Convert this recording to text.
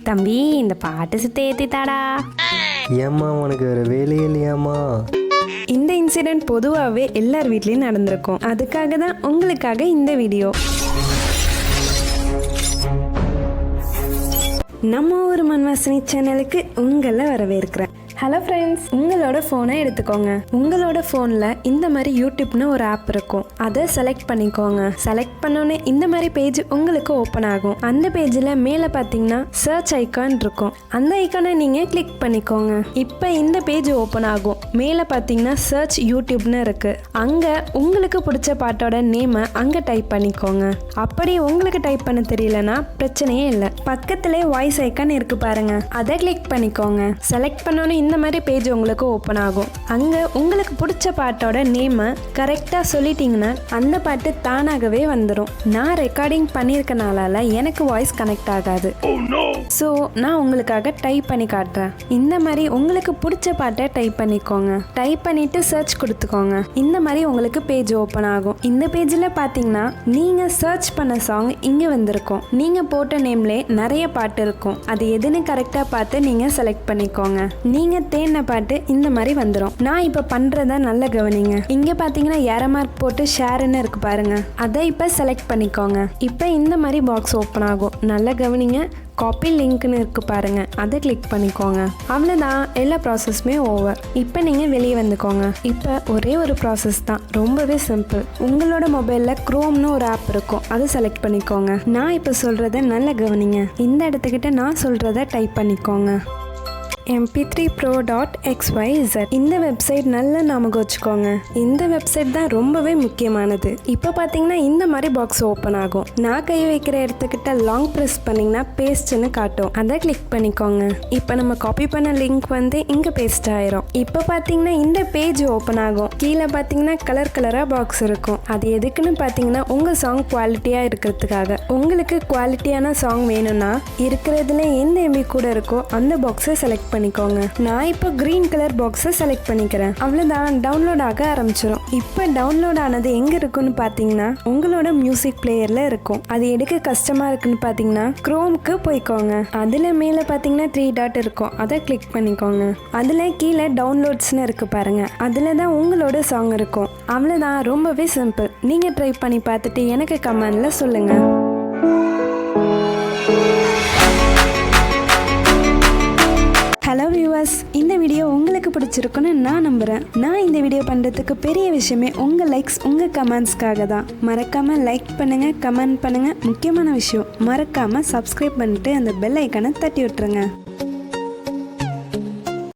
தம்பி இந்த பாட்டு சுத்த ஏற்றித்தாடா. ஏம்மா உனக்கு வேறு வேலையே இல்லையாம்மா? இந்த இன்சிடென்ட் பொதுவாகவே எல்லார் வீட்லேயும் நடந்திருக்கும். அதுக்காக தான் உங்களுக்காக இந்த வீடியோ. நம்ம ஒரு மண்வாசனை சேனலுக்கு உங்களை வரவேற்கிறேன். ஹலோ ஃப்ரெண்ட்ஸ், உங்களோட ஃபோனை எடுத்துக்கோங்க. உங்களோட ஃபோனில் இந்த மாதிரி யூடியூப்னு ஒரு ஆப் இருக்கும். அதை செலக்ட் பண்ணிக்கோங்க. செலக்ட் பண்ணோன்னே இந்த மாதிரி பேஜ் உங்களுக்கு ஓப்பன் ஆகும். அந்த பேஜில் மேலே பார்த்தீங்கன்னா சர்ச் ஐக்கான் இருக்கும். அந்த ஐக்கானை நீங்கள் கிளிக் பண்ணிக்கோங்க. இப்போ இந்த பேஜ் ஓப்பன் ஆகும். மேலே பார்த்தீங்கன்னா சர்ச் யூடியூப்னு இருக்குது. அங்கே உங்களுக்கு பிடிச்ச பாட்டோட நேமை அங்கே டைப் பண்ணிக்கோங்க. அப்படி உங்களுக்கு டைப் பண்ண தெரியலனா பிரச்சனையே இல்லை. பக்கத்திலே வாய்ஸ் ஐக்கான் இருக்குது பாருங்கள், அதை கிளிக் பண்ணிக்கோங்க. செலக்ட் பண்ணோன்னே இந்த மாதிரி பேஜ் உங்களுக்கு ஓப்பன் ஆகும். அங்கே உங்களுக்கு பிடிச்ச பாட்டோட நேமை கரெக்டாக சொல்லிட்டீங்கன்னா அந்த பாட்டு தானாகவே வந்துடும். நான் ரெக்கார்டிங் பண்ணியிருக்கனால எனக்கு வாய்ஸ் கனெக்ட் ஆகாது. ஸோ நான் உங்களுக்காக டைப் பண்ணி காட்டுறேன். இந்த மாதிரி உங்களுக்கு பிடிச்ச பாட்டை டைப் பண்ணிக்கோங்க. டைப் பண்ணிட்டு சர்ச் கொடுத்துக்கோங்க. இந்த மாதிரி உங்களுக்கு பேஜ் ஓப்பன் ஆகும். இந்த பேஜில் பார்த்தீங்கன்னா நீங்கள் சர்ச் பண்ண சாங் இங்கே வந்திருக்கும். நீங்கள் போட்ட நேம்லே நிறைய பாட்டு இருக்கும். அது எதுன்னு கரெக்டாக பார்த்து நீங்கள் செலக்ட் பண்ணிக்கோங்க. நீங்கள் தேன பாட்டு இந்த மாதிரி வந்துடும். நான் இப்போ பண்ணுறத நல்ல கவனிங்க. இங்கே பார்த்தீங்கன்னா ஏரோ மார்க் போட்டு ஷேர்னு இருக்கு பாருங்க, அதை இப்போ செலக்ட் பண்ணிக்கோங்க. இப்போ இந்த மாதிரி பாக்ஸ் ஓப்பன் ஆகும். நல்ல கவனிங்க. காப்பி லிங்க்னு இருக்கு பாருங்க, அதை கிளிக் பண்ணிக்கோங்க. அவ்வளோதான், எல்லா ப்ராசஸுமே ஓவர். இப்போ நீங்கள் வெளியே வந்துக்கோங்க. இப்போ ஒரே ஒரு ப்ராசஸ் தான், ரொம்பவே சிம்பிள். உங்களோட மொபைலில் குரோம்னு ஒரு ஆப் இருக்கும், அதை செலக்ட் பண்ணிக்கோங்க. நான் இப்போ சொல்கிறத நல்ல கவனிங்க. இந்த இடத்துக்கிட்ட நான் சொல்கிறத டைப் பண்ணிக்கோங்க. mp3pro.xyz. இந்த வெப்சைட் நல்லா ஞாபகம் வச்சுக்கோங்க. இந்த வெப்சைட் தான் ரொம்பவே முக்கியமானது. இப்போ பார்த்தீங்கன்னா இந்த மாதிரி பாக்ஸ் ஓப்பன் ஆகும். நான் கை வைக்கிற இடத்துக்கிட்ட லாங் ப்ரெஸ் பண்ணிங்கன்னா பேஸ்ட்னு காட்டும், அதை கிளிக் பண்ணிக்கோங்க. இப்போ நம்ம காப்பி பண்ண லிங்க் வந்து இங்கே பேஸ்ட் ஆயிரும். இப்போ பார்த்தீங்கன்னா இந்த பேஜ் ஓப்பன் ஆகும். கீழே பார்த்தீங்கன்னா கலர் கலராக பாக்ஸ் இருக்கும். அது எதுக்குன்னு பார்த்தீங்கன்னா உங்கள் சாங் குவாலிட்டியாக இருக்கிறதுக்காக. உங்களுக்கு குவாலிட்டியான சாங் வேணும்னா இருக்கிறதுல எந்த எம்பி கூட இருக்கோ அந்த பாக்ஸை செலக்ட் பண்ணிக்கோங்க. நான் இப்போ கிரீன் கலர் பாக்ஸை செலக்ட் பண்ணிக்கிறேன். அவ்வளோதான், டவுன்லோட் ஆக ஆரம்பிச்சிடும். இப்போ டவுன்லோட் ஆனது எங்கே இருக்குன்னு பார்த்தீங்கன்னா உங்களோட மியூசிக் பிளேயரில் இருக்கும். அது எடுக்க கஷ்டமாக இருக்குன்னு பார்த்தீங்கன்னா குரோம்க்கு போய்க்கோங்க. அதில் மேலே பார்த்தீங்கன்னா 3 டாட் இருக்கும், அதை கிளிக் பண்ணிக்கோங்க. அதில் கீழே டவுன்லோட்ஸ்னு இருக்குது பாருங்க, அதில் தான் உங்களோட சாங் இருக்கும். அவ்வளோதான், ரொம்பவே சிம்பிள். நீங்கள் ட்ரை பண்ணி பார்த்துட்டு எனக்கு கமெண்டில் சொல்லுங்கள். ஹலோ வியூவர்ஸ், இந்த வீடியோ உங்களுக்கு பிடிச்சிருக்குன்னு நான் நம்புகிறேன். நான் இந்த வீடியோ பண்ணுறதுக்கு பெரிய விஷயமே உங்கள் லைக்ஸ், உங்கள் கமெண்ட்ஸ்க்காக தான். மறக்காமல் லைக் பண்ணுங்கள், கமெண்ட் பண்ணுங்கள். முக்கியமான விஷயம், மறக்காமல் சப்ஸ்கிரைப் பண்ணிட்டு அந்த பெல் ஐக்கானை தட்டி விட்டுருங்க.